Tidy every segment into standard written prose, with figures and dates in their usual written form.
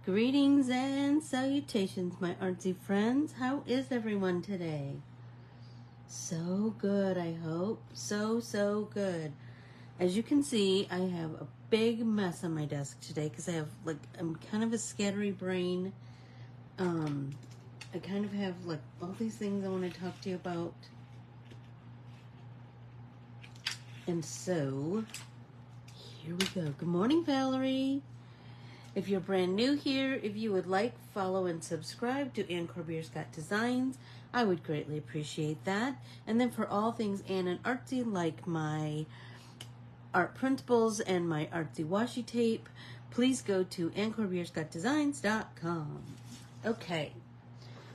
Greetings and salutations, my artsy friends. How is everyone today? So good, I hope. So good. As you can see, I have a big mess on my desk today because I'm kind of a scattery brain. I kind of have all these things I want to talk to you about. And so, here we go. Good morning, Valerie. If you're brand new here, if you would like, follow and subscribe to Corbiere-Scott Designs. I would greatly appreciate that. And then for all things Ann and artsy, like my art printables and my artsy washi tape, please go to Corbiere-ScottDesigns.com. Okay,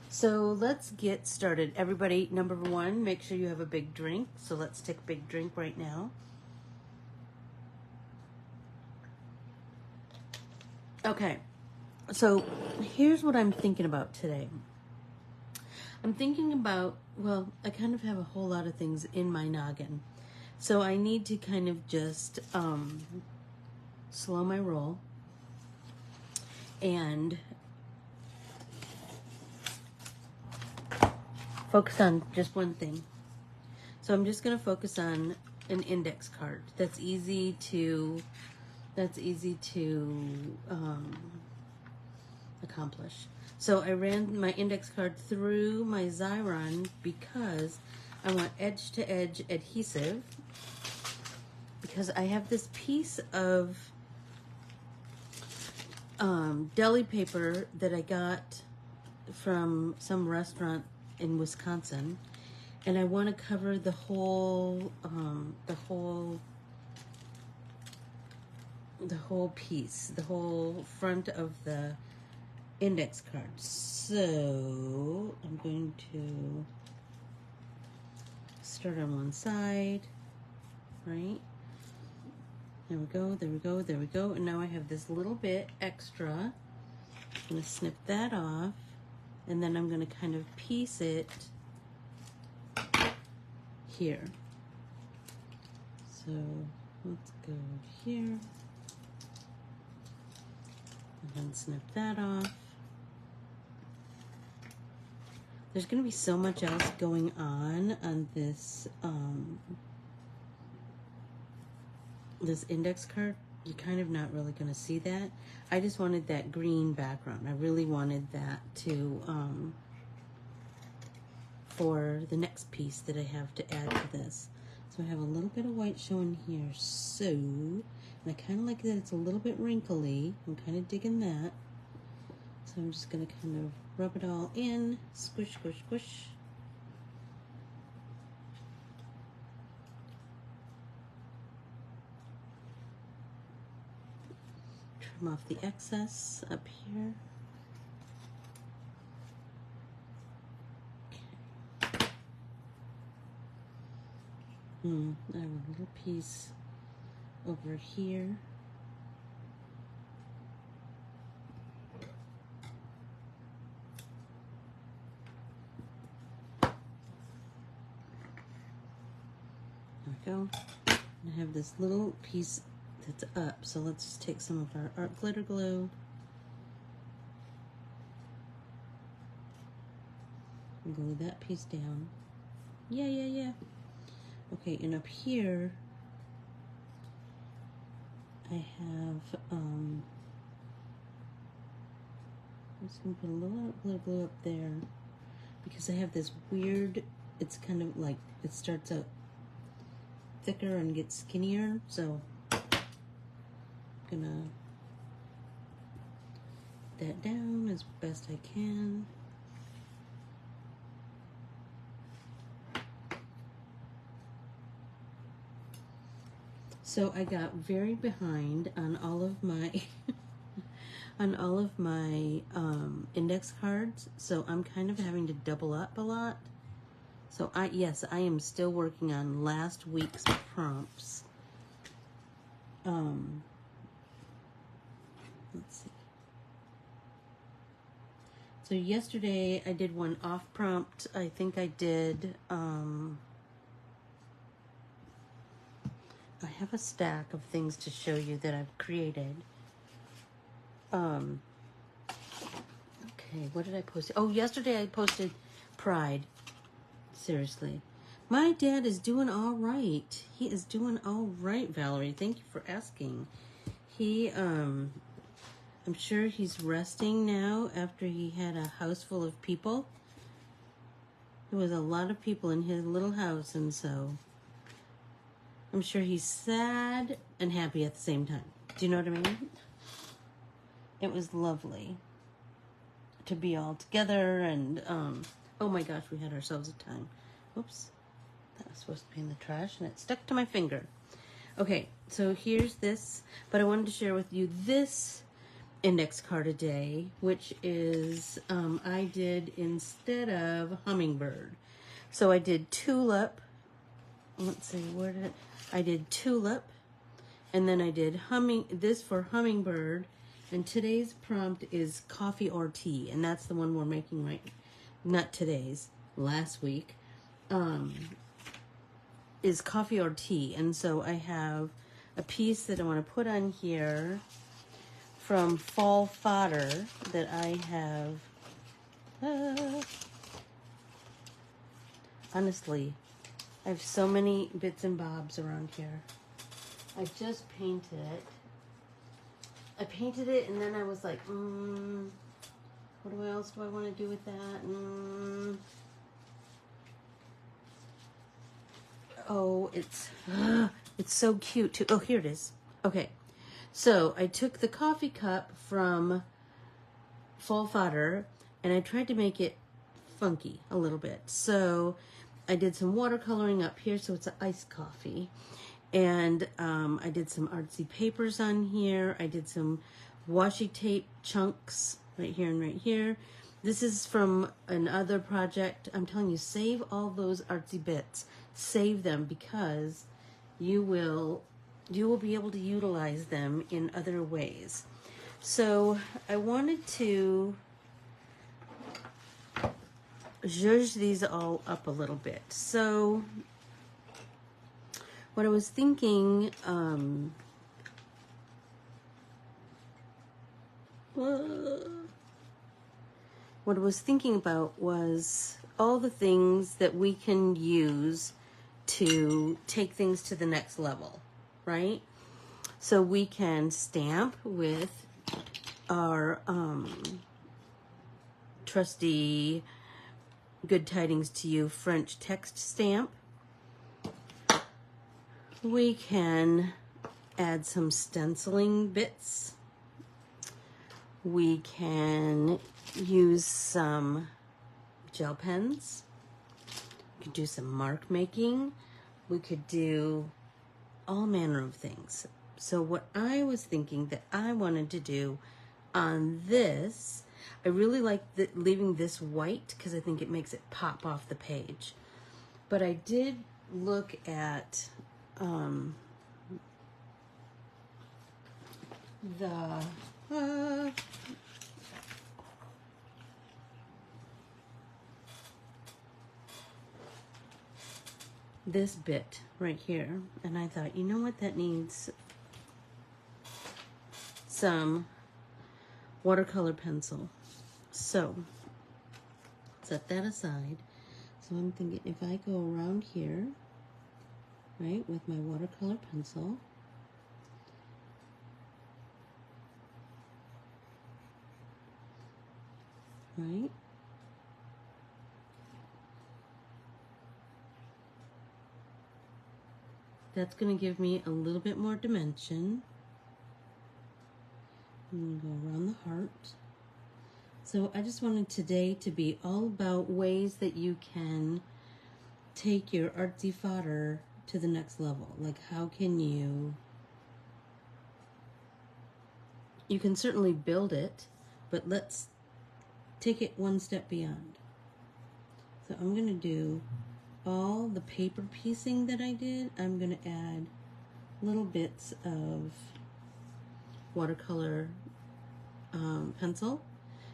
so let's get started. Everybody, number one, make sure you have a big drink. So let's take a big drink right now. Okay, so here's what I'm thinking about today. I'm thinking about, well, I kind of have a whole lot of things in my noggin. So I need to kind of just slow my roll and focus on just one thing. So I'm just going to focus on an index card. That's easy to accomplish. So I ran my index card through my Xyron because I want edge-to-edge adhesive, because I have this piece of deli paper that I got from some restaurant in Wisconsin, and I want to cover the whole piece, the whole front of the index card. So I'm going to start on one side, right? There we go, there we go, there we go. And now I have this little bit extra. I'm going to snip that off, and then I'm going to kind of piece it here. So let's go here. And then snip that off. There's going to be so much else going on this this index card. You're kind of not really going to see that. I just wanted that green background. I really wanted that to for the next piece that I have to add to this. So I have a little bit of white showing here. So, and I kind of like that it's a little bit wrinkly. I'm kind of digging that. So I'm just going to kind of rub it all in. Squish, squish, squish. Trim off the excess up here. Okay. I have a little piece over here. There we go. And I have this little piece that's up, so let's just take some of our art glitter glue and glue that piece down. Yeah. Okay, and up here I have I'm just gonna put a little art glitter glue up there because I have this weird, it's kind of like, it starts out thicker and gets skinnier, so I'm gonna put that down as best I can. So I got very behind on all of my index cards, so I'm kind of having to double up a lot. So I am still working on last week's prompts. Let's see. So yesterday I did one off prompt. I think I did I have a stack of things to show you that I've created. Okay, what did I post? Oh, yesterday I posted Pride. Seriously. My dad is doing all right. He is doing all right, Valerie. Thank you for asking. He, I'm sure he's resting now after he had a house full of people. There was a lot of people in his little house, and so I'm sure he's sad and happy at the same time. Do you know what I mean? It was lovely to be all together, and oh my gosh, we had ourselves a time. Oops, that was supposed to be in the trash and it stuck to my finger. Okay, so here's this, but I wanted to share with you this index card a day, which is I did instead of hummingbird. So I did tulip. Let's see, I did tulip, and then I did this for hummingbird. And today's prompt is coffee or tea, and that's the one we're making right. Not today's, last week, is coffee or tea. And so I have a piece that I want to put on here from Fall Fodder that I have. Honestly, I have so many bits and bobs around here. I just painted it. I painted it, and then I was like, what else do I want to do with that? Oh, it's so cute too. Oh, here it is. Okay, so I took the coffee cup from Fall Fodder, and I tried to make it funky a little bit. So I did some watercoloring up here, so it's an iced coffee. And I did some artsy papers on here. I did some washi tape chunks right here and right here. This is from another project. I'm telling you, save all those artsy bits. Save them, because you will be able to utilize them in other ways. So I wanted to zhuzh these all up a little bit. So what I was thinking, what I was thinking about was all the things that we can use to take things to the next level, right? So we can stamp with our trusty Good Tidings to You French text stamp. We can add some stenciling bits. We can use some gel pens. We could do some mark making. We could do all manner of things. So what I was thinking that I wanted to do on this, I really like leaving this white because I think it makes it pop off the page. But I did look at this bit right here, and I thought, you know what, that needs some watercolor pencil. So set that aside. So I'm thinking if I go around here, right, with my watercolor pencil, right, that's going to give me a little bit more dimension. I'm going to go around the heart. So I just wanted today to be all about ways that you can take your artsy fodder to the next level. Like, how can you can certainly build it, but let's take it one step beyond. So I'm going to do all the paper piecing that I did. I'm going to add little bits of watercolor pencil.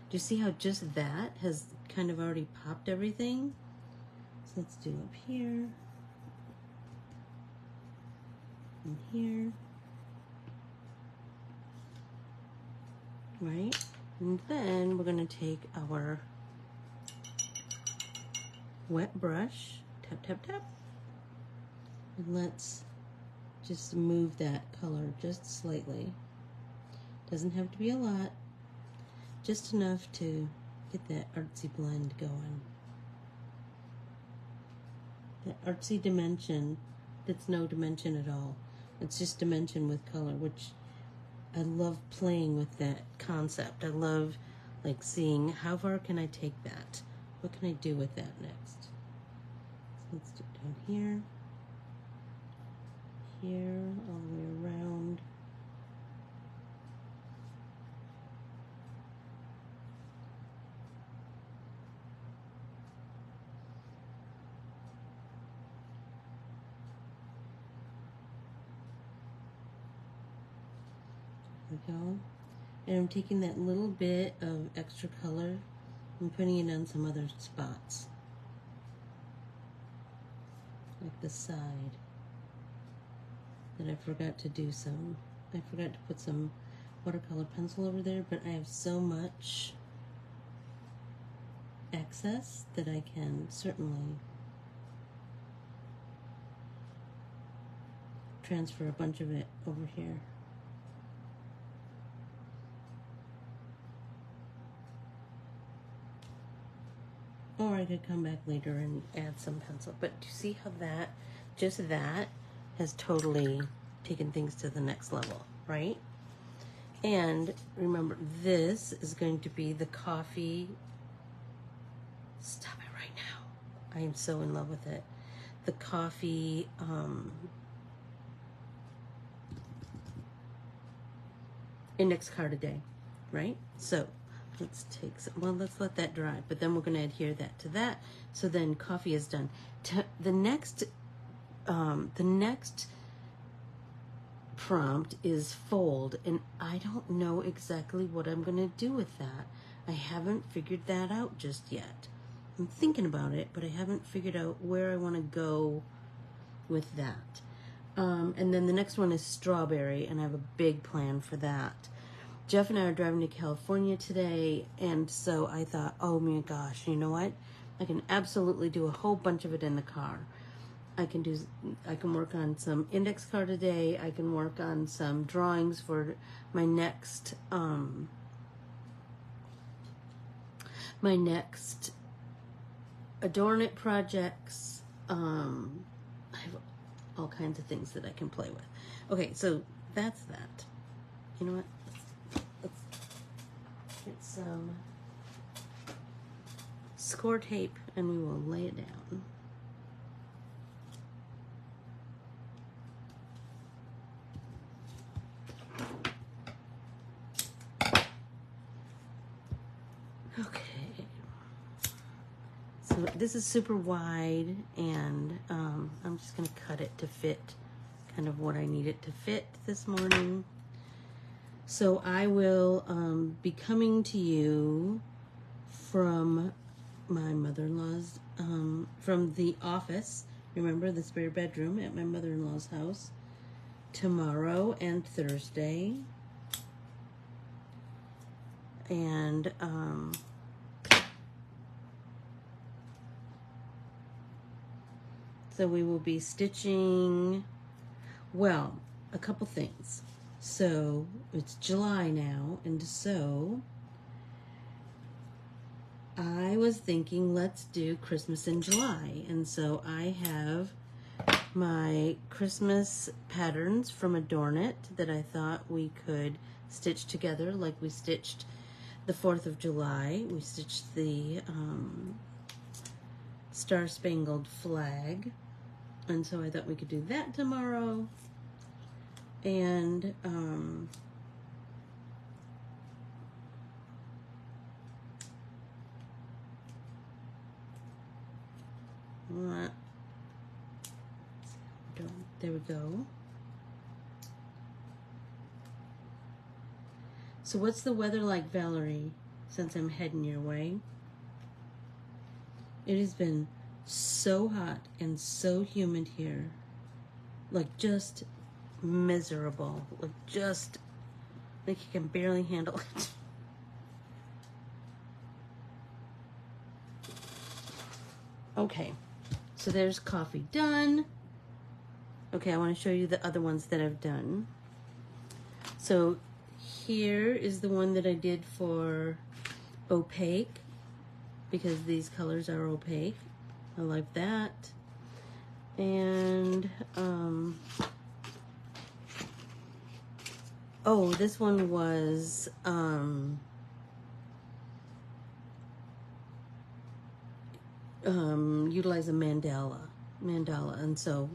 Do you see how just that has kind of already popped everything? So let's do up here and here, right? And then we're going to take our wet brush, tap, tap, tap, and let's just move that color just slightly. Doesn't have to be a lot, just enough to get that artsy blend going. That artsy dimension that's no dimension at all. It's just dimension with color, which I love playing with that concept. I love like seeing how far can I take that? What can I do with that next? So let's do it down here, here, all the way around. Go. And I'm taking that little bit of extra color and putting it on some other spots, like the side that I forgot to do some. I forgot to put some watercolor pencil over there, but I have so much excess that I can certainly transfer a bunch of it over here. Or I could come back later and add some pencil. But do you see how that, just that, has totally taken things to the next level, right? And remember, this is going to be the coffee. Stop it right now. I am so in love with it. The coffee, index card a day, right? So let's take some, well, let's let that dry, but then we're going to adhere that to that. So then coffee is done. The next prompt is fold, and I don't know exactly what I'm going to do with that. I haven't figured that out just yet. I'm thinking about it, but I haven't figured out where I want to go with that. And then the next one is strawberry, and I have a big plan for that. Jeff and I are driving to California today, and so I thought, oh my gosh, you know what? I can absolutely do a whole bunch of it in the car. I can work on some index card a day. I can work on some drawings for my next Adorn It projects. I have all kinds of things that I can play with. Okay, so that's that. You know what? Let's get some score tape and we will lay it down. Okay. So this is super wide, and I'm just going to cut it to fit kind of what I need it to fit this morning. So I will be coming to you from my mother-in-law's, from the office, remember the spare bedroom at my mother-in-law's house, tomorrow and Thursday. And so we will be stitching, well, a couple things. So it's July now, and so I was thinking let's do Christmas in July. And so I have my Christmas patterns from Adorn It that I thought we could stitch together, like we stitched the 4th of July. We stitched the Star Spangled Flag. And so I thought we could do that tomorrow. And there we go. So what's the weather like, Valerie, since I'm heading your way? It has been so hot and so humid here. Like just miserable. Like just like you can barely handle it. Okay, so there's coffee done. Okay, I want to show you the other ones that I've done. So here is the one that I did for opaque, because these colors are opaque. I like that. And oh, this one was utilize a mandala, and so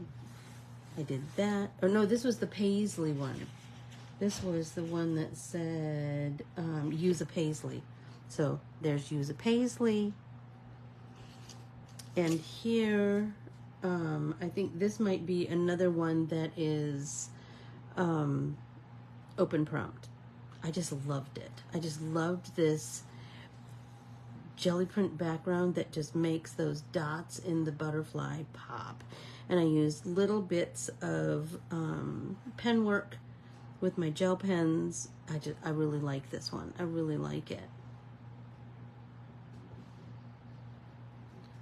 I did that. Or no, this was the paisley one. This was the one that said use a paisley. So there's use a paisley. And here, I think this might be another one that is open prompt. I just loved it. I just loved this jelly print background that just makes those dots in the butterfly pop. And I used little bits of pen work with my gel pens. I really like this one. I really like it.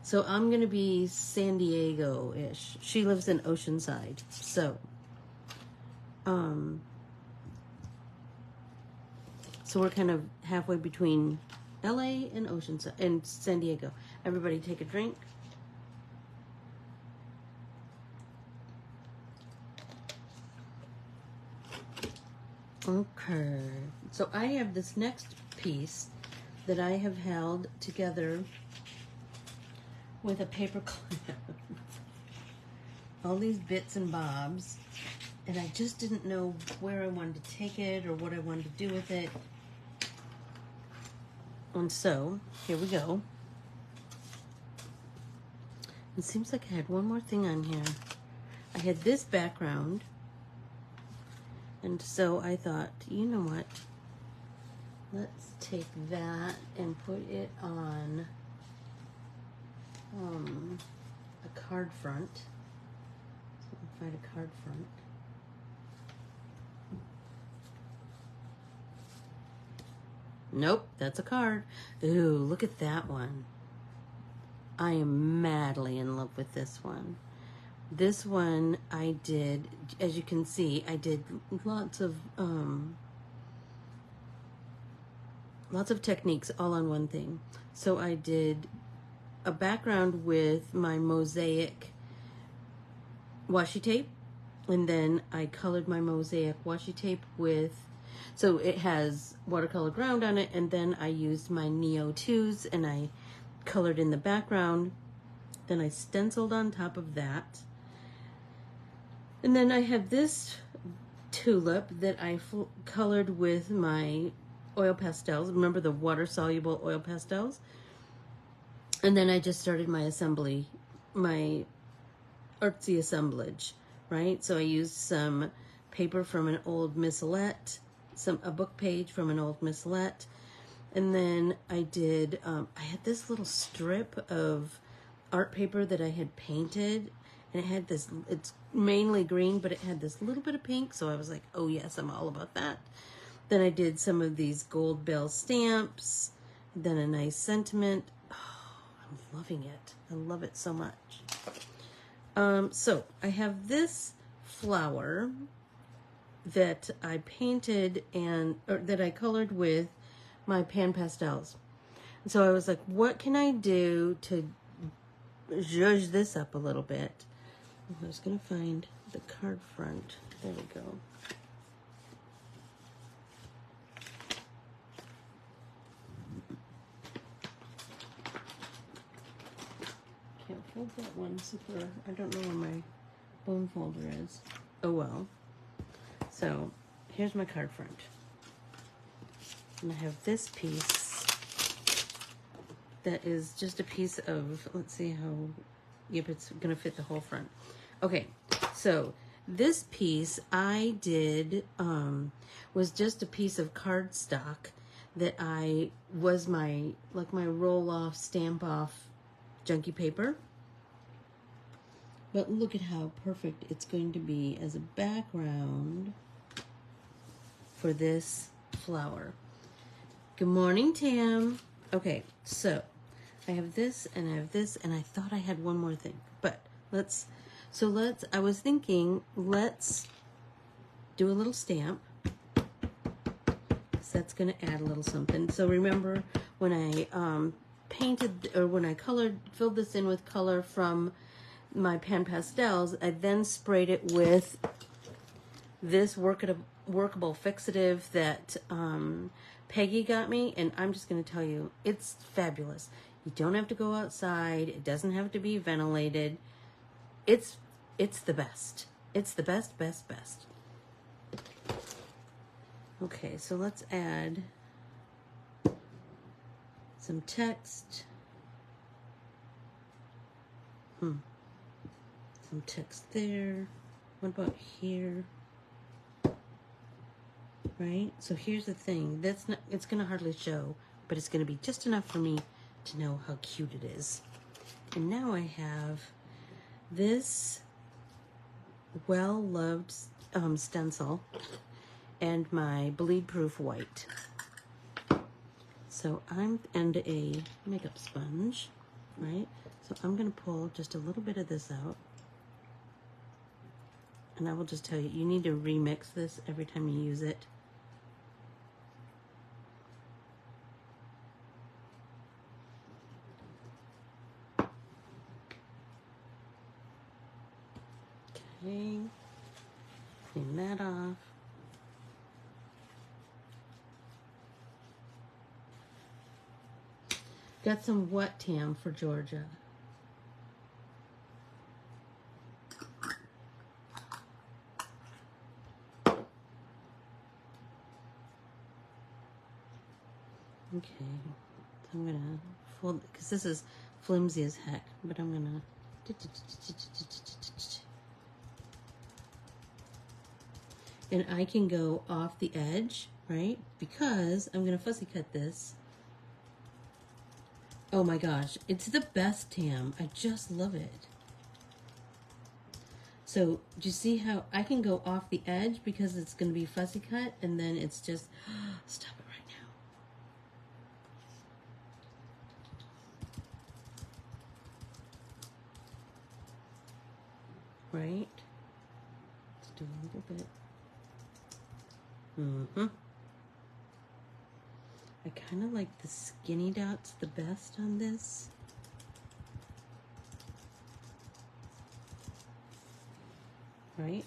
So I'm gonna be San Diego-ish. She lives in Oceanside, so so we're kind of halfway between LA and Oceanside and San Diego. Everybody take a drink. Okay, so I have this next piece that I have held together with a paper clip. All these bits and bobs, and I just didn't know where I wanted to take it or what I wanted to do with it. And so, here we go. It seems like I had one more thing on here. I had this background, and so I thought, you know what? Let's take that and put it on a card front. So I'll find a card front. Nope, that's a card. Ooh, look at that one. I am madly in love with this one. This one I did, as you can see, I did lots of techniques all on one thing. So I did a background with my mosaic washi tape, and then I colored my mosaic washi tape with, so it has watercolor ground on it, and then I used my Neo 2s and I colored in the background. Then I stenciled on top of that. And then I have this tulip that I colored with my oil pastels. Remember the water-soluble oil pastels? And then I just started my assembly, my artsy assemblage, right? So I used some paper from an old missalette, a book page from an old missalette, and then I did, I had this little strip of art paper that I had painted, and it had this, it's mainly green, but it had this little bit of pink, so I was like, oh yes, I'm all about that. Then I did some of these gold bell stamps, then a nice sentiment. I'm loving it. I love it so much. So I have this flower that I painted or that I colored with my pan pastels. And so I was like, what can I do to zhuzh this up a little bit? I was gonna find the card front. There we go. Can't fold that one super. I don't know where my bone folder is. Oh well. So here's my card front. And I have this piece that is just a piece of, let's see how, yep, it's gonna fit the whole front. Okay, so this piece I did, was just a piece of cardstock that was my roll off, stamp off junky paper. But look at how perfect it's going to be as a background for this flower. Good morning, Tam. Okay, so I have this and I have this, and I thought I had one more thing, but I was thinking, let's do a little stamp. So that's going to add a little something. So remember when I painted, or when I filled this in with color from my pan pastels, I then sprayed it with this workable fixative that Peggy got me, and I'm just going to tell you, it's fabulous. You don't have to go outside. It doesn't have to be ventilated. It's the best. It's the best. Okay, so let's add some text. Some text there. What about here? Right? So here's the thing. It's going to hardly show, but it's going to be just enough for me to know how cute it is. And now I have this well-loved stencil and my bleed-proof white. So and a makeup sponge, right? So I'm going to pull just a little bit of this out. And I will just tell you, you need to remix this every time you use it. Okay, clean that off. Got some wet tam for Georgia. Okay, so I'm gonna fold, because this is flimsy as heck, but I'm gonna and I can go off the edge, right? Because I'm gonna fussy cut this. Oh my gosh, it's the best tam. I just love it. So do you see how I can go off the edge because it's gonna be fussy cut, and then it's just, stop it right now. Right? Let's do a little bit. I kind of like the skinny dots the best on this. Right?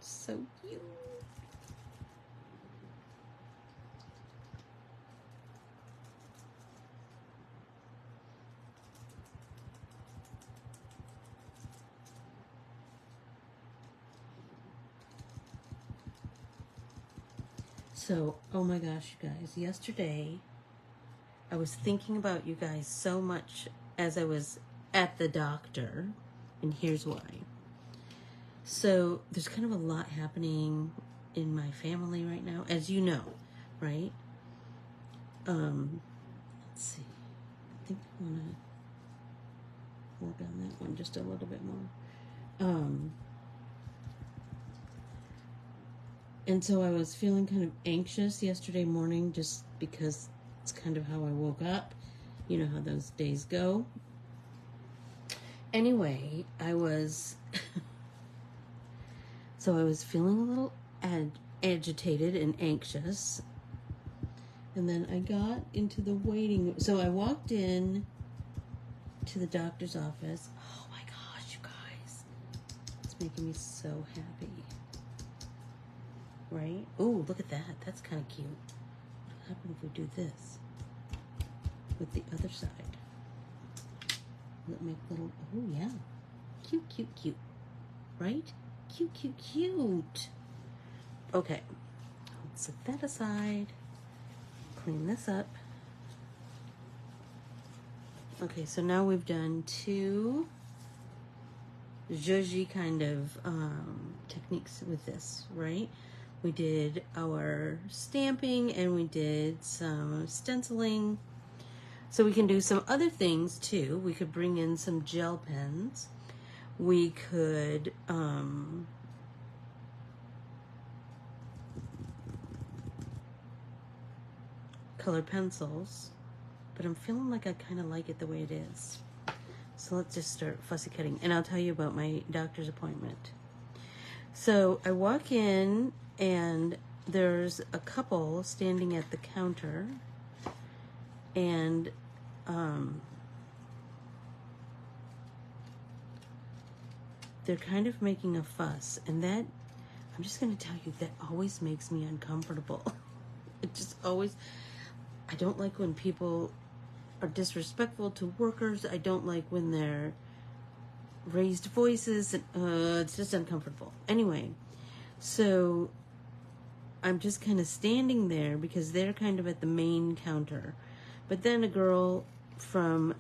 So cute. So, oh my gosh, you guys, yesterday I was thinking about you guys so much as I was at the doctor, and here's why. So, there's kind of a lot happening in my family right now, as you know, right? Let's see. I think I want to work on that one just a little bit more. And so I was feeling kind of anxious yesterday morning just because it's kind of how I woke up. You know how those days go. Anyway, I was so I was feeling a little agitated and anxious. And then I got into the waiting room. So I walked in to the doctor's office. Oh my gosh, you guys. It's making me so happy. Right? Oh, look at that. That's kind of cute. What will happen if we do this with the other side? Will it make little, oh yeah. Cute, cute, cute. Right? Cute, cute, cute. Okay. Let's set that aside. Clean this up. Okay, so now we've done two zhuzhy kind of techniques with this, right? We did our stamping and we did some stenciling. So we can do some other things too. We could bring in some gel pens. We could colored pencils. but I'm feeling like I kind of like it the way it is. So let's just start fussy cutting, and I'll tell you about my doctor's appointment. So I walk in, and there's a couple standing at the counter, and they're kind of making a fuss, and that, I'm just going to tell you, that always makes me uncomfortable. It just always, I don't like when people are disrespectful to workers. I don't like when they're raised voices, and it's just uncomfortable. Anyway, so I'm just kind of standing there because they're kind of at the main counter. But then a girl from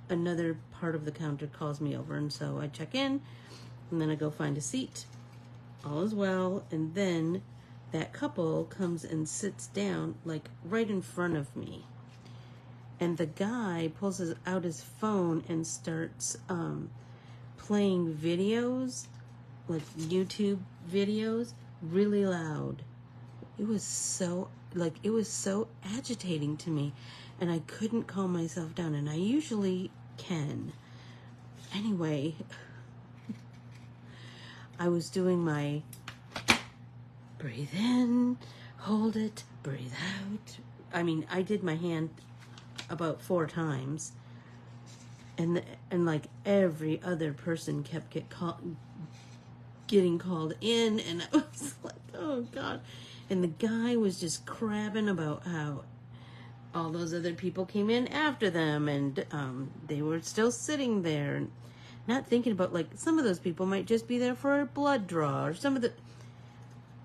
another part of the counter calls me over, and so I check in, and then I go find a seat. All is well, and then that couple comes and sits down, like, right in front of me. And the guy pulls out his phone and starts playing videos, like YouTube videos, really loud. It was so agitating to me, and I couldn't calm myself down, and I usually can. Anyway, I was doing my breathe in, hold it, breathe out. I mean, I did my hand about 4 times, and like every other person kept getting called in, and I was like, oh God. And the guy was just crabbing about how all those other people came in after them, and they were still sitting there, and not thinking about, like, some of those people might just be there for a blood draw, or some of the,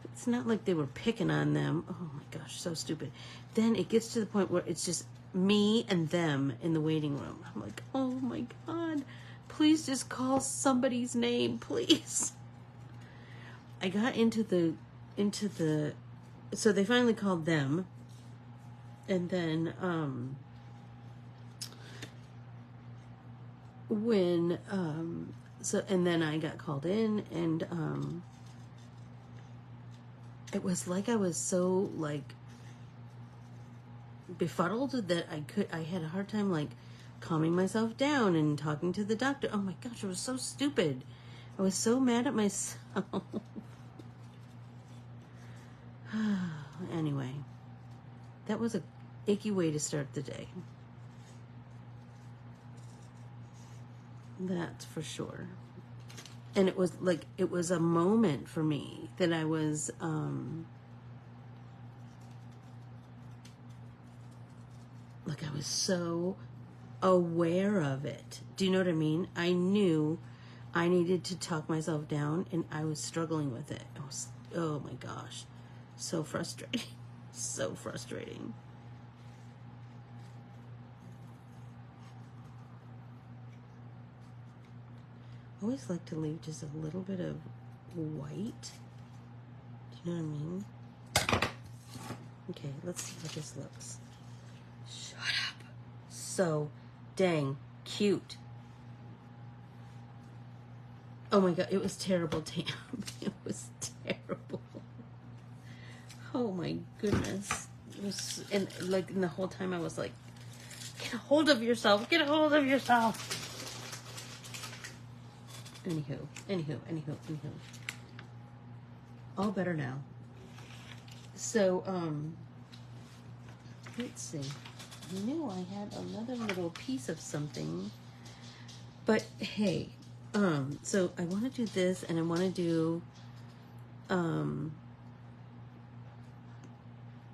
it's not like they were picking on them. Oh my gosh, so stupid. Then it gets to the point where it's just me and them in the waiting room. I'm like, oh my God, please just call somebody's name, please. I got into the, so they finally called them, and then, and then I got called in, and, it was like I was so, like, befuddled that I had a hard time, like, calming myself down and talking to the doctor. Oh my gosh, it was so stupid. I was so mad at myself. Anyway, that was a icky way to start the day. That's for sure. And it was like, it was a moment for me that I was, like, I was so aware of it. Do you know what I mean? I knew I needed to talk myself down, and I was struggling with it. It was, oh my gosh, so frustrating. So frustrating. I always like to leave just a little bit of white. Do you know what I mean? Okay, let's see how this looks. Shut up. So dang cute. Oh my God, it was terrible, Tam. It was terrible. Oh my goodness. It was, and the whole time I was like, get a hold of yourself. Get a hold of yourself. Anywho. All better now. So, let's see. I knew I had another little piece of something, but hey, so I want to do this, and I want to do,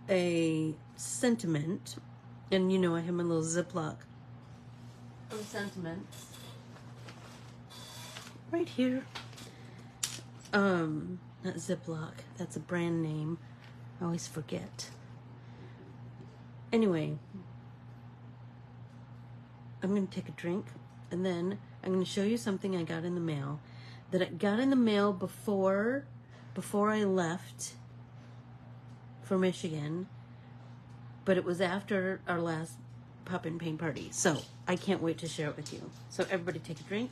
a sentiment, and you know I have my little Ziploc of sentiments right here. Not Ziploc, that's a brand name. I always forget. Anyway, I'm going to take a drink, and then I'm going to show you something I got in the mail. That I got in the mail before I left for Michigan, but it was after our last pop and paint party. So I can't wait to share it with you. So everybody take a drink.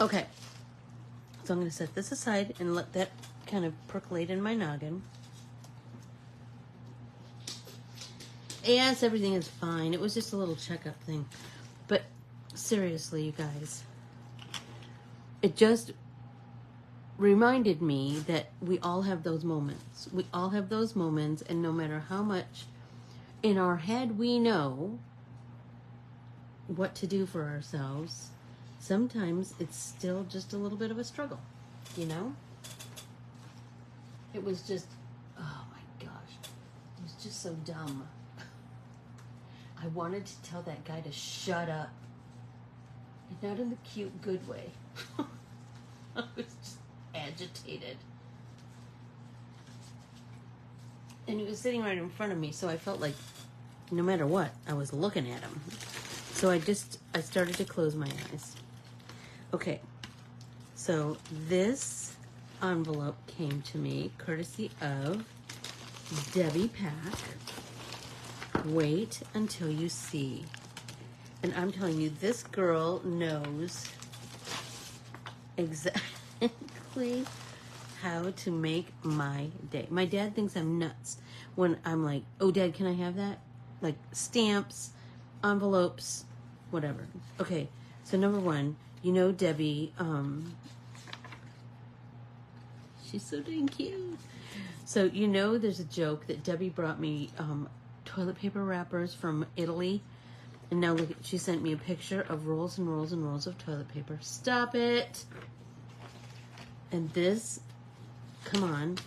Okay, So I'm going to set this aside and let that kind of percolate in my noggin. Yes, everything is fine. It was just a little checkup thing. But seriously, you guys, it just reminded me that we all have those moments. We all have those moments, and no matter how much in our head we know what to do for ourselves, sometimes it's still just a little bit of a struggle, you know? It was just, oh my gosh, it was just so dumb. I wanted to tell that guy to shut up. And not in the cute, good way. I was just agitated. And he was sitting right in front of me, so I felt like no matter what, I was looking at him. So I started to close my eyes. Okay, so this envelope came to me courtesy of Debbie Pack. Wait until you see. And I'm telling you, this girl knows exactly how to make my day. My dad thinks I'm nuts when I'm like, oh, Dad, can I have that? Like stamps, envelopes, whatever. Okay, so number one, you know Debbie, she's so dang cute. So you know there's a joke that Debbie brought me toilet paper wrappers from Italy. And now look, she sent me a picture of rolls and rolls and rolls of toilet paper. Stop it. And this, come on,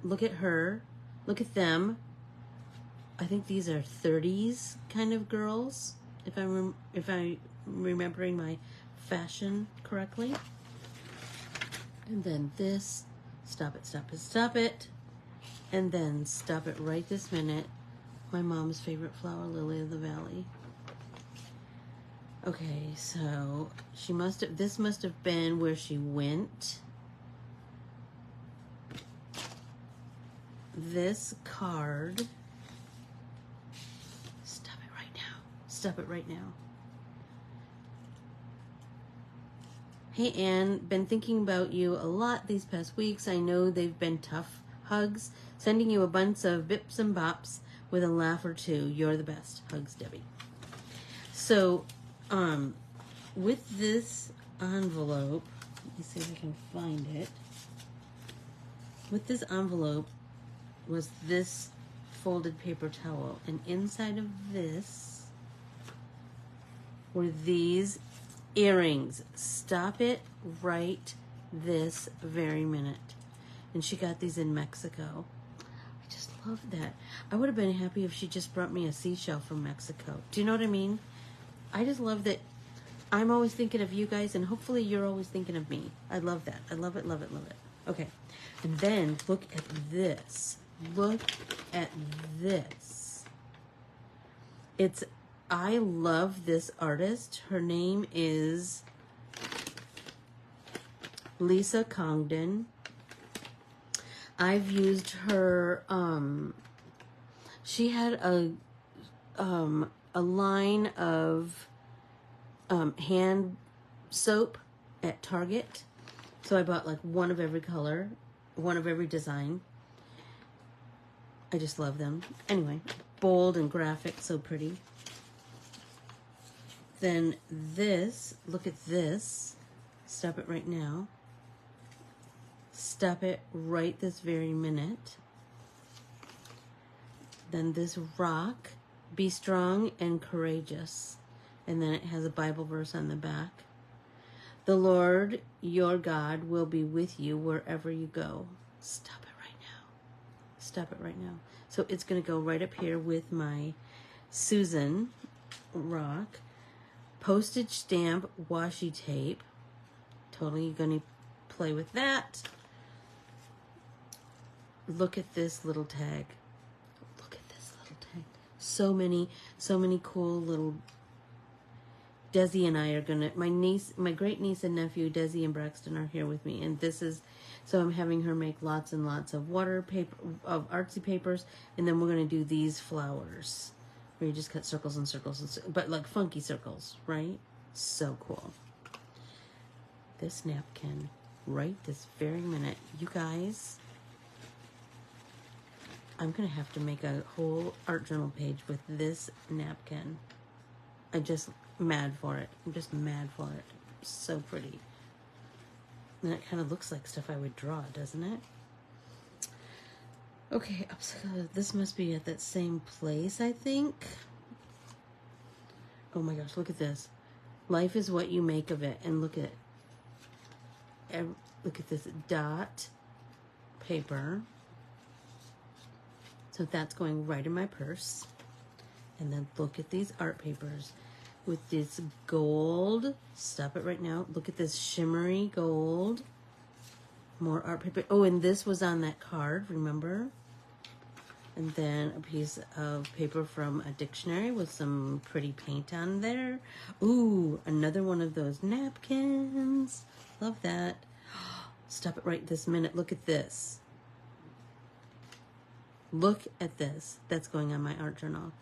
look at her. Look at them. I think these are 30s kind of girls, if I'm remembering my fashion correctly. And then this, stop it, stop it, stop it. And then stop it right this minute. My mom's favorite flower, Lily of the Valley. Okay, so this must have been where she went. This card. Stop it right now. Stop it right now. Hey, Anne, been thinking about you a lot these past weeks. I know they've been tough. Hugs. Sending you a bunch of bips and bops with a laugh or two. You're the best. Hugs, Debbie. So, with this envelope, let me see if I can find it. With this envelope was this folded paper towel, and inside of this were these earrings. Stop it right this very minute. And she got these in Mexico. I just love that. I would have been happy if she just brought me a seashell from Mexico. Do you know what I mean? I just love that I'm always thinking of you guys, and hopefully you're always thinking of me. I love that. I love it, love it, love it. Okay. And then look at this. Look at this. I love this artist. Her name is Lisa Congdon. I've used her, she had a line of hand soap at Target. So I bought like one of every color, one of every design. I just love them. Anyway, bold and graphic, so pretty. Then this, look at this. Stop it right now. Stop it right this very minute. Then this rock, be strong and courageous. And then it has a Bible verse on the back. The Lord, your God, will be with you wherever you go. Stop it right now. Stop it right now. So it's going to go right up here with my Susan rock. Postage stamp washi tape. Totally going to play with that. Look at this little tag. Look at this little tag. So many cool little. Desi and I are gonna. My great niece and nephew, Desi and Braxton, are here with me, and this is. So I'm having her make lots and lots of water paper, of artsy papers, and then we're gonna do these flowers, where you just cut circles and circles, but like funky circles, right? So cool. this napkin right this very minute. You guys, I'm going to have to make a whole art journal page with this napkin. I'm just mad for it. I'm just mad for it. So pretty. And it kind of looks like stuff I would draw, doesn't it? Okay, this must be at that same place, I think. Oh my gosh, look at this. Life is what you make of it. And look at this dot paper. So that's going right in my purse. And then look at these art papers with this gold. Stop it right now. Look at this shimmery gold. More art paper. Oh, and this was on that card, remember? And then a piece of paper from a dictionary with some pretty paint on there. Ooh, another one of those napkins. Love that. Stop it right this minute. Look at this. Look at this. That's going on my art journal.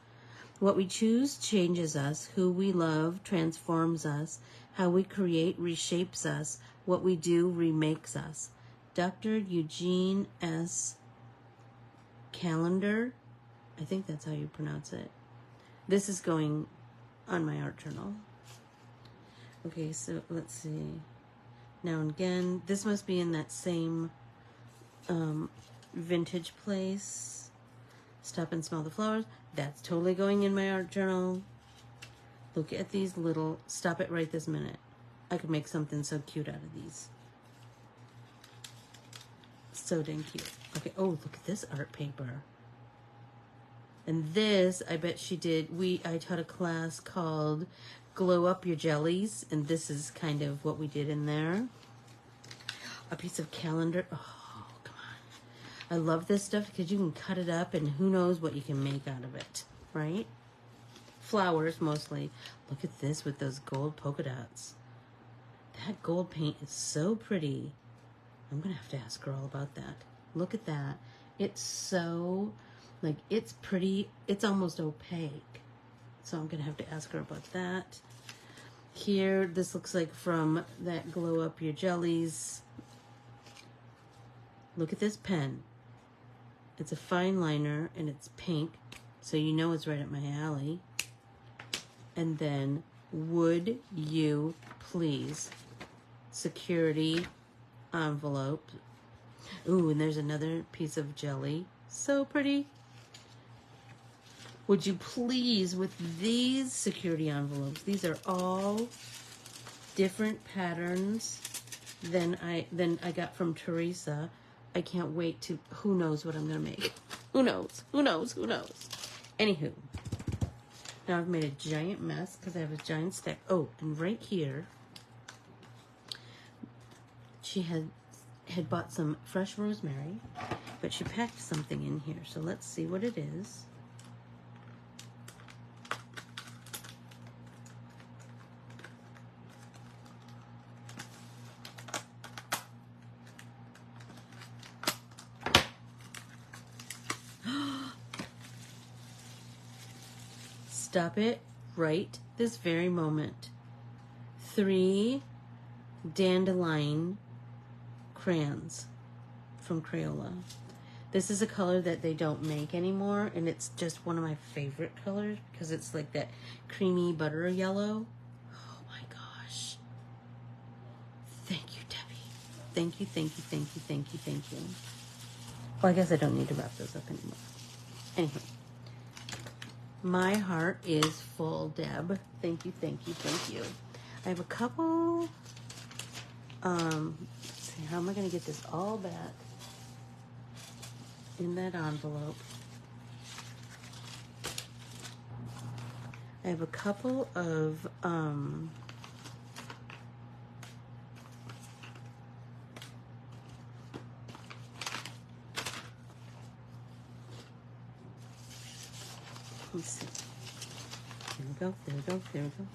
What we choose changes us. Who we love transforms us. How we create reshapes us. What we do remakes us. Dr. Eugene S. Calendar. I think that's how you pronounce it. This is going on my art journal. Okay, so let's see. Now again, this must be in that same vintage place. Stop and smell the flowers. That's totally going in my art journal. Look at these little, stop it right this minute. I could make something so cute out of these. So dang cute. Okay, oh, look at this art paper. And this, I bet she did, I taught a class called Glow Up Your Jellies, and this is kind of what we did in there. A piece of calendar. Oh, come on. I love this stuff because you can cut it up and who knows what you can make out of it, right? Flowers, mostly. Look at this with those gold polka dots. That gold paint is so pretty. I'm going to have to ask her all about that. Look at that. It's so, like, it's pretty. It's almost opaque. So I'm going to have to ask her about that. Here, this looks like from that Glow Up Your Jellies. Look at this pen. It's a fine liner and it's pink. So you know it's right up my alley. And then, would you please? Security envelope. Ooh, and there's another piece of jelly. So pretty. Would you please, with these security envelopes, these are all different patterns than I got from Teresa. I can't wait to, who knows what I'm going to make. Who knows? Who knows? Who knows? Anywho. Now I've made a giant mess because I have a giant stack. Oh, and right here, she had bought some fresh rosemary, but she packed something in here. So let's see what it is. Stop it right this very moment. 3 dandelion crayons from Crayola. This is a color that they don't make anymore, and it's just one of my favorite colors because it's like that creamy butter yellow. Oh my gosh. Thank you, Debbie. Thank you, thank you, thank you, thank you, thank you. Well, I guess I don't need to wrap those up anymore. Anyway. My heart is full, Deb. Thank you, thank you, thank you. I have a couple, let's see, how am I going to get this all back in that envelope? I have a couple of, let's see. There we go, there we go, there we go.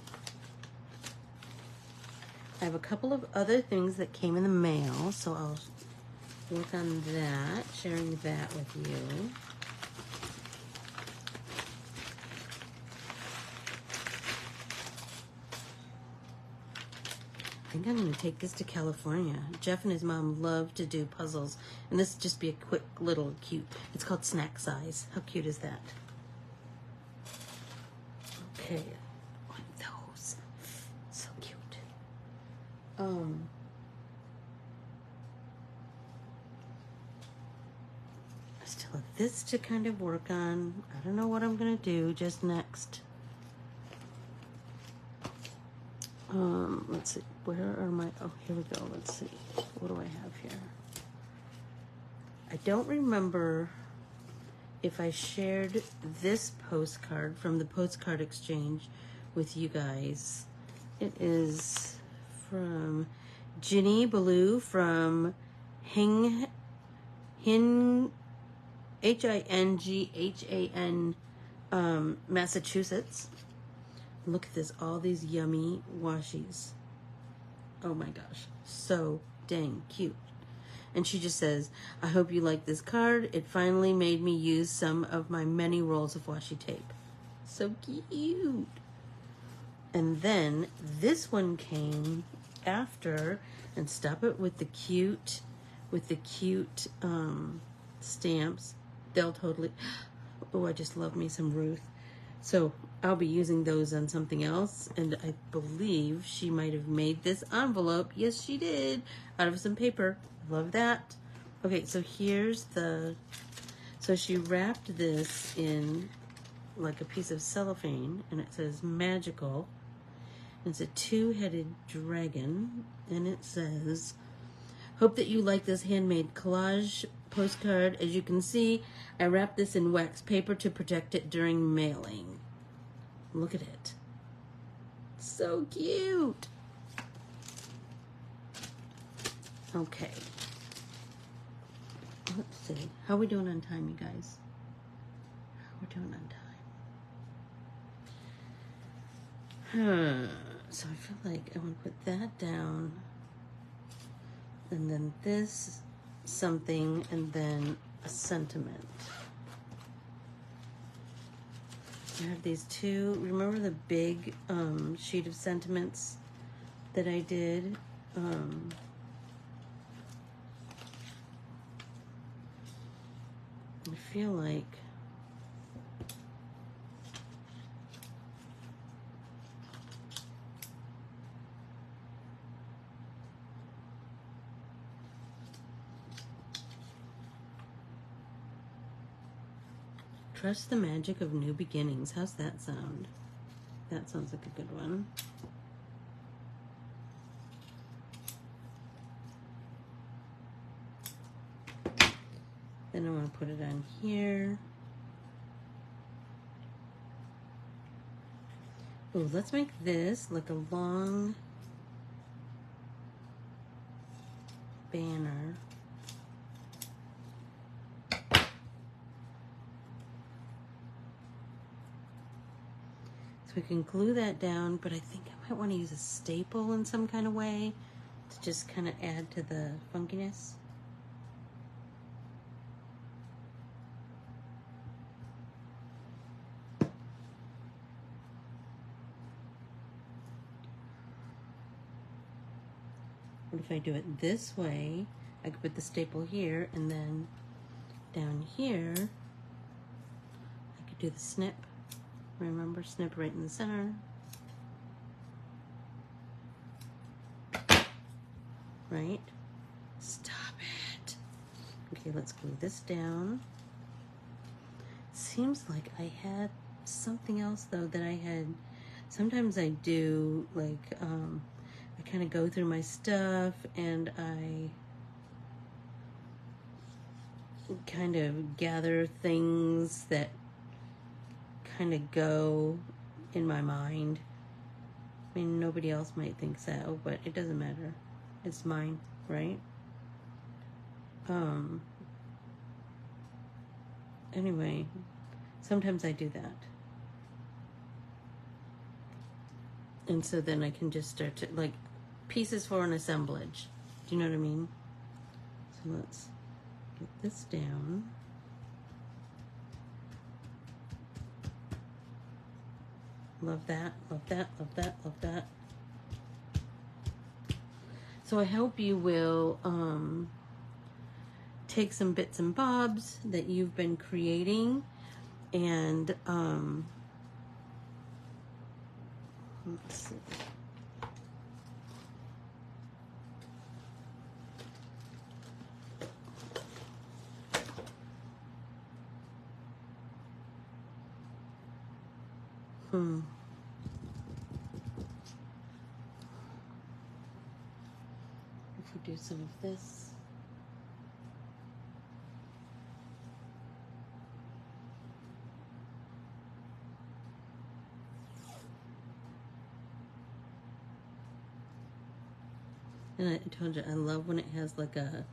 I have a couple of other things that came in the mail, so I'll work on that, sharing that with you. think I'm going to take this to California. Jeff and his mom love to do puzzles, and this would just be a quick little cute. It's called Snack Size. How cute is that? Okay, one of those. So cute. I still have this to kind of work on. I don't know what I'm going to do just next. Let's see, where are my, oh, here we go, let's see, what do I have here? I don't remember if I shared this postcard from the postcard exchange with you guys. It is from Ginny Ballou from Hinghan, Massachusetts. Look at this, all these yummy washies. Oh my gosh, so dang cute. And she just says, I hope you like this card. It finally made me use some of my many rolls of washi tape. So cute. And then this one came after, and stop it with the cute, stamps. They'll totally, oh, I just love me some Ruth. So I'll be using those on something else, and I believe she might have made this envelope. Yes, she did, out of some paper. Love that. Okay, so here's the, so she wrapped this in like a piece of cellophane, and it says magical. It's a two-headed dragon, and it says, hope that you like this handmade collage postcard. As you can see, I wrapped this in wax paper to protect it during mailing. Look at it. So cute. Okay. Let's see. How are we doing on time, you guys? How are we doing on time? So I feel like I want to put that down. And then this something, and then a sentiment. I have these two. Remember the big sheet of sentiments that I did? I feel like trust the magic of new beginnings. How's that sound? That sounds like a good one. Then I want to put it on here. Oh, let's make this like a long banner. So we can glue that down, but I think I might want to use a staple in some kind of way to just kind of add to the funkiness. What if I do it this way? I could put the staple here, and then down here, I could do the snip. Remember, snip right in the center. Right? Stop it. Okay, let's glue this down. Seems like I had something else though that I had. Sometimes I do like, I kind of go through my stuff and I kind of gather things that kind of go in my mind. I mean, nobody else might think so, but it doesn't matter. It's mine, right? Anyway, sometimes I do that. And so then I can just start to, like, pieces for an assemblage. Do you know what I mean? So let's get this down. Love that, love that, love that, love that. So I hope you will take some bits and bobs that you've been creating and let's see. If we do some of this. And I told you, I love when it has like a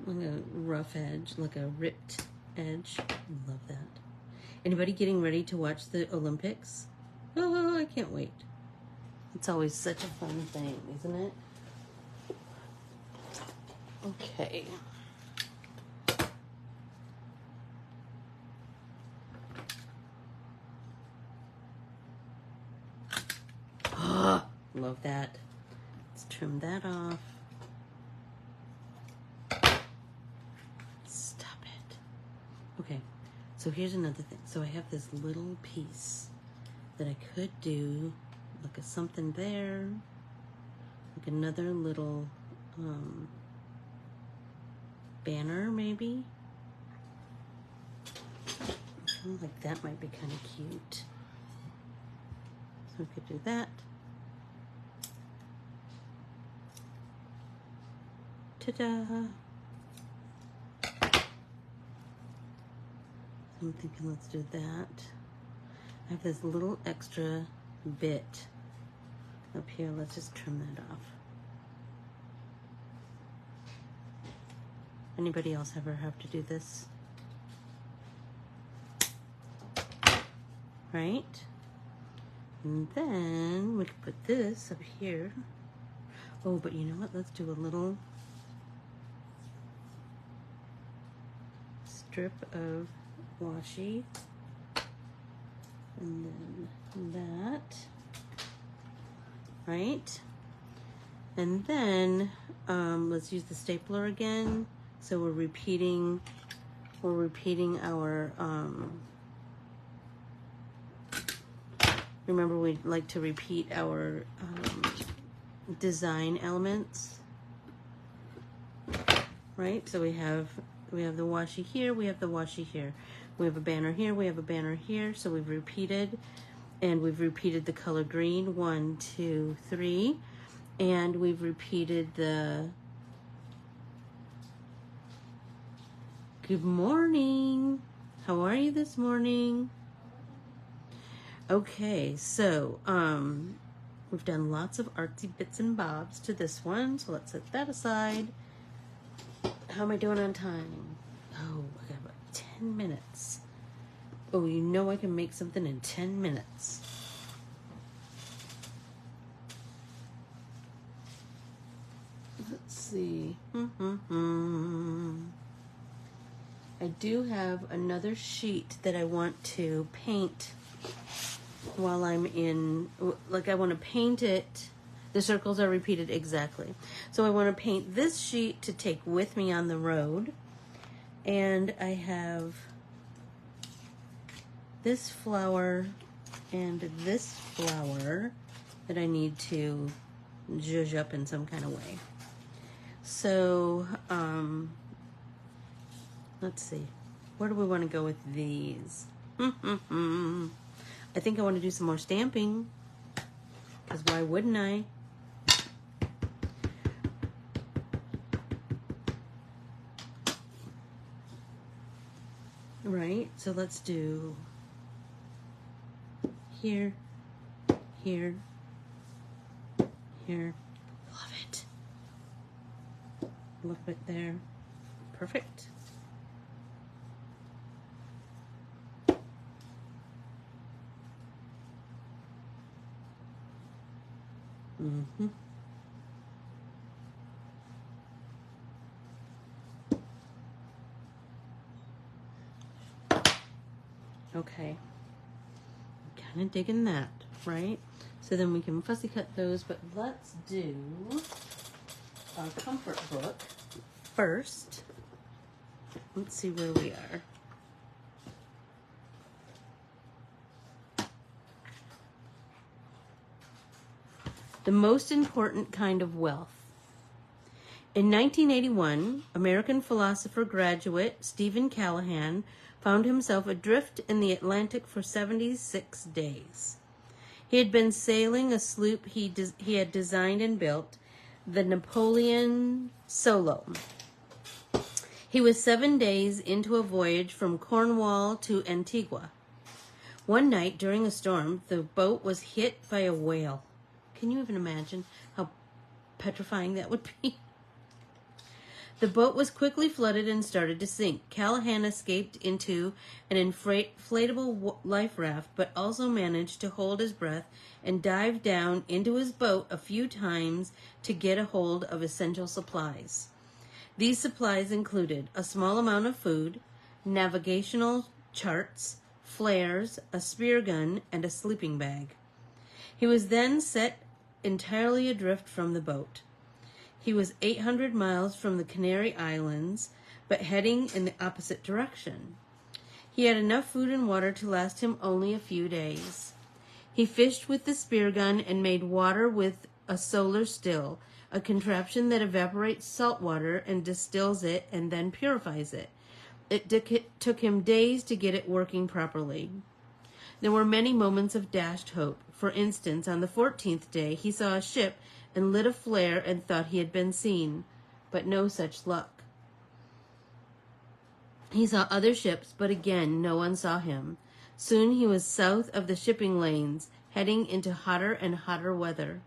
rough edge, like a ripped edge. I love that. Anybody getting ready to watch the Olympics? Oh, I can't wait. It's always such a fun thing, isn't it? Okay. Oh, love that. Let's trim that off. Stop it. Okay, so here's another thing. So I have this little piece that I could do, like a something there, like another little banner maybe. I feel like that might be kind of cute. So we could do that. Ta-da! I'm thinking let's do that. I have this little extra bit up here. Let's just trim that off. Anybody else ever have to do this? Right? And then we can put this up here. Oh, but you know what? Let's do a little strip of washi. And then that. Right? And then let's use the stapler again. So we're repeating our remember we like to repeat our design elements, right? So we have the washi here, we have the washi here, we have a banner here, we have a banner here. So we've repeated, and we've repeated the color green 1, 2, 3, and we've repeated the good morning. How are you this morning? Okay, so we've done lots of artsy bits and bobs to this one, so let's set that aside. How am I doing on time? Oh, I got about 10 minutes. Oh, you know I can make something in 10 minutes. Let's see. I do have another sheet that I want to paint while I'm in, like I want to paint it. The circles are repeated exactly. So I want to paint this sheet to take with me on the road. And I have this flower and this flower that I need to zhuzh up in some kind of way. So, let's see. Where do we want to go with these? I think I want to do some more stamping, because why wouldn't I? Right, so let's do here, here, here. Love it. A little bit there. Perfect. Okay. Kind of digging that, right? So then we can fussy cut those, but let's do our comfort book first. Let's see where we are. The most important kind of wealth. In 1981, American philosopher graduate Stephen Callahan found himself adrift in the Atlantic for 76 days. He had been sailing a sloop he had designed and built, the Napoleon Solo. He was 7 days into a voyage from Cornwall to Antigua. One night during a storm, the boat was hit by a whale. Can you even imagine how petrifying that would be? The boat was quickly flooded and started to sink. Callahan escaped into an inflatable life raft, but also managed to hold his breath and dive down into his boat a few times to get a hold of essential supplies. These supplies included a small amount of food, navigational charts, flares, a spear gun, and a sleeping bag. He was then set entirely adrift from the boat. He was 800 miles from the Canary Islands, but heading in the opposite direction. He had enough food and water to last him only a few days. He fished with the spear gun and made water with a solar still, a contraption that evaporates salt water and distills it and then purifies it. It took him days to get it working properly. There were many moments of dashed hope. For instance, on the 14th day, he saw a ship and lit a flare and thought he had been seen, but no such luck. He saw other ships, but again no one saw him. Soon he was south of the shipping lanes, heading into hotter and hotter weather.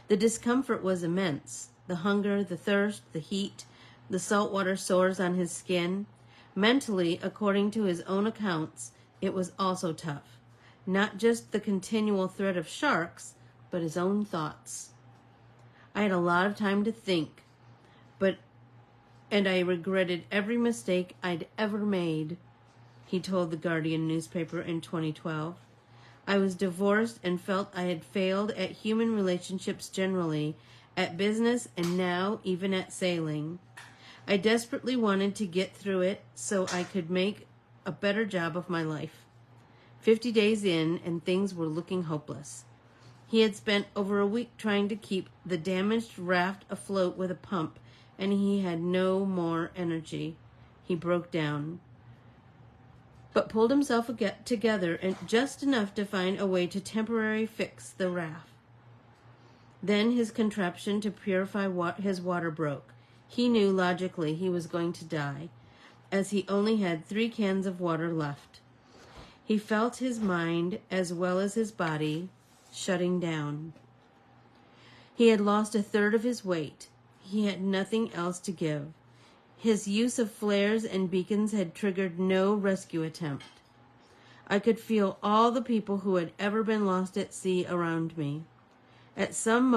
The discomfort was immense. The hunger, the thirst, the heat, the saltwater sores on his skin. Mentally, according to his own accounts, it was also tough. Not just the continual threat of sharks, but his own thoughts. I had a lot of time to think, and I regretted every mistake I'd ever made, he told the Guardian newspaper in 2012. I was divorced and felt I had failed at human relationships generally, at business, and now even at sailing. I desperately wanted to get through it so I could make a better job of my life. 50 days in, and things were looking hopeless. He had spent over a week trying to keep the damaged raft afloat with a pump, and he had no more energy. He broke down, but pulled himself together and just enough to find a way to temporarily fix the raft. Then his contraption to purify his water broke. He knew logically he was going to die, as he only had 3 cans of water left. He felt his mind, as well as his body, shutting down. He had lost a third of his weight. He had nothing else to give. His use of flares and beacons had triggered no rescue attempt. I could feel all the people who had ever been lost at sea around me. At some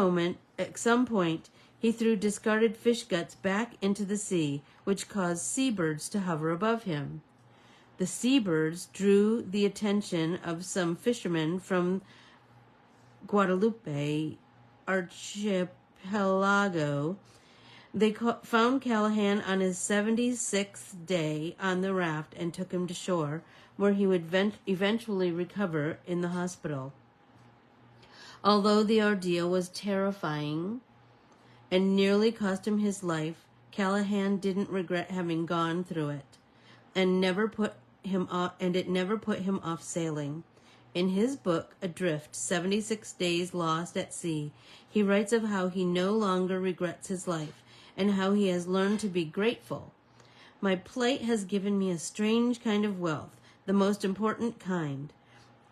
point, he threw discarded fish guts back into the sea, which caused seabirds to hover above him. The seabirds drew the attention of some fishermen from Guadalupe archipelago. They found Callahan on his 76th day on the raft and took him to shore, where he would eventually recover in the hospital. Although the ordeal was terrifying and nearly cost him his life, Callahan didn't regret having gone through it, and it never put him off sailing. In his book, Adrift, 76 Days Lost at Sea, he writes of how he no longer regrets his life and how he has learned to be grateful. My plight has given me a strange kind of wealth, the most important kind.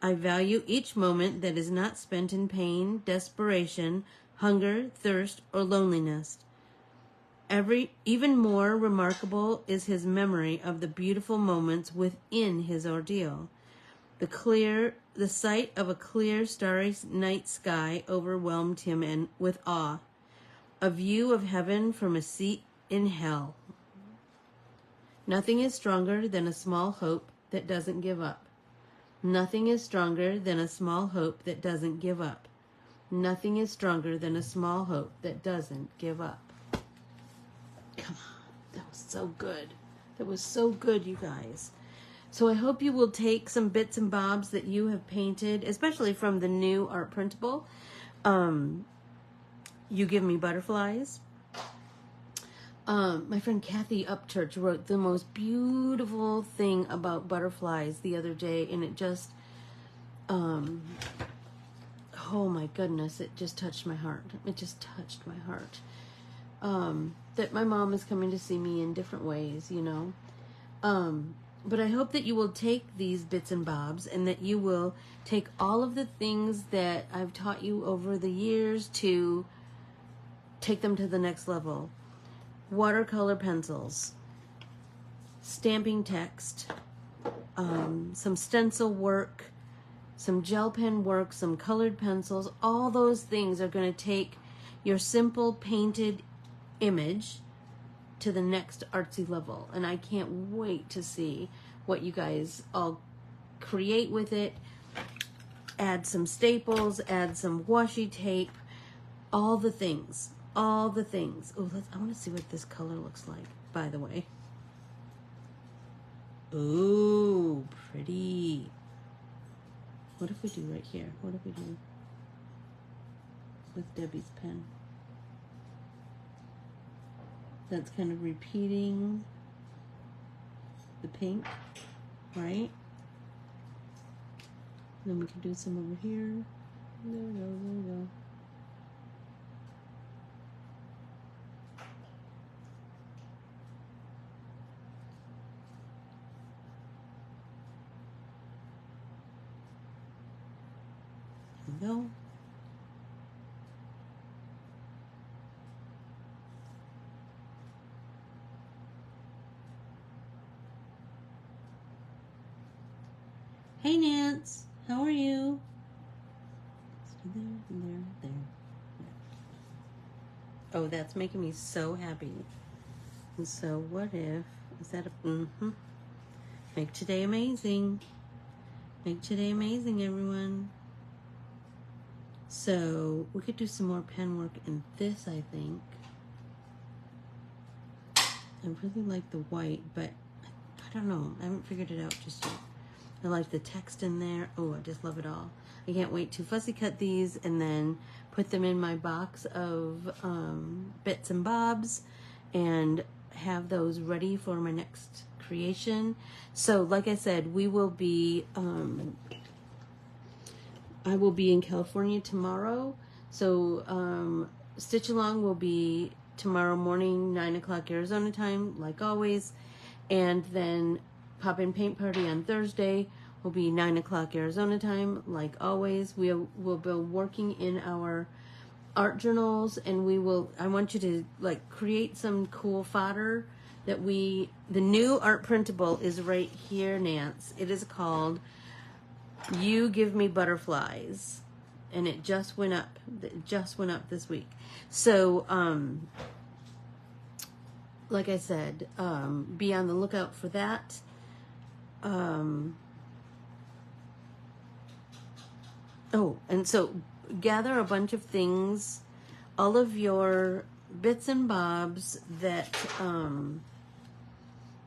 I value each moment that is not spent in pain, desperation, hunger, thirst, or loneliness. Even more remarkable is his memory of the beautiful moments within his ordeal. The sight of a clear, starry night sky overwhelmed him with awe. A view of heaven from a seat in hell. Nothing is stronger than a small hope that doesn't give up. Nothing is stronger than a small hope that doesn't give up. Nothing is stronger than a small hope that doesn't give up. so good. That was so good, you guys. So I hope you will take some bits and bobs that you have painted, especially from the new art printable. You Give Me Butterflies. My friend Kathy Upchurch wrote the most beautiful thing about butterflies the other day, and it just, oh my goodness, it just touched my heart. It just touched my heart. That my mom is coming to see me in different ways, you know. But I hope that you will take these bits and bobs, and that you will take all of the things that I've taught you over the years to take them to the next level. Watercolor pencils, stamping text, some stencil work, some gel pen work, some colored pencils. All those things are going to take your simple painted image to the next artsy level. And I can't wait to see what you guys all create with it. Add some staples, add some washi tape, all the things. All the things. Oh, I want to see what this color looks like, by the way. Ooh, pretty. What if we do right here? What if we do with Debbie's pen? That's kind of repeating the pink, right? Then we can do some over here. There we go, there we go. Go. Hey Nance, how are you? There. Oh, that's making me so happy. And so what if, is that a, Make today amazing. Make today amazing, everyone. So we could do some more pen work in this, I think. I really like the white, but I don't know. I haven't figured it out just yet. I like the text in there. Oh, I just love it all. I can't wait to fussy cut these and then put them in my box of bits and bobs and have those ready for my next creation. So like I said, we will be... I will be in California tomorrow, so Stitch Along will be tomorrow morning, 9 o'clock Arizona time, like always, and then Pop In Paint Party on Thursday will be 9 o'clock Arizona time, like always. We will be working in our art journals, and I want you to like create some cool fodder that the new art printable is right here, Nance. It is called You Give Me Butterflies, and it just went up. It just went up this week. So, like I said, be on the lookout for that. Oh, and so gather a bunch of things, all of your bits and bobs that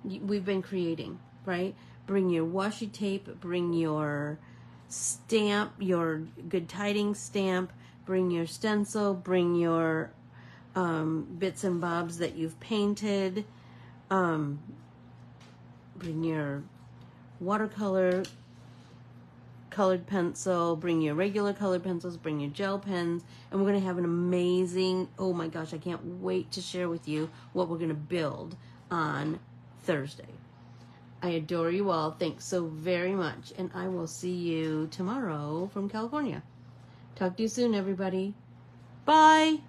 we've been creating, right? Bring your washi tape, bring your stamp, your Good Tidings stamp, bring your stencil, bring your bits and bobs that you've painted, bring your watercolor colored pencil, bring your regular colored pencils, bring your gel pens, and we're going to have an amazing, oh my gosh, I can't wait to share with you what we're going to build on Thursday. I adore you all. Thanks so very much. And I will see you tomorrow from California. Talk to you soon, everybody. Bye.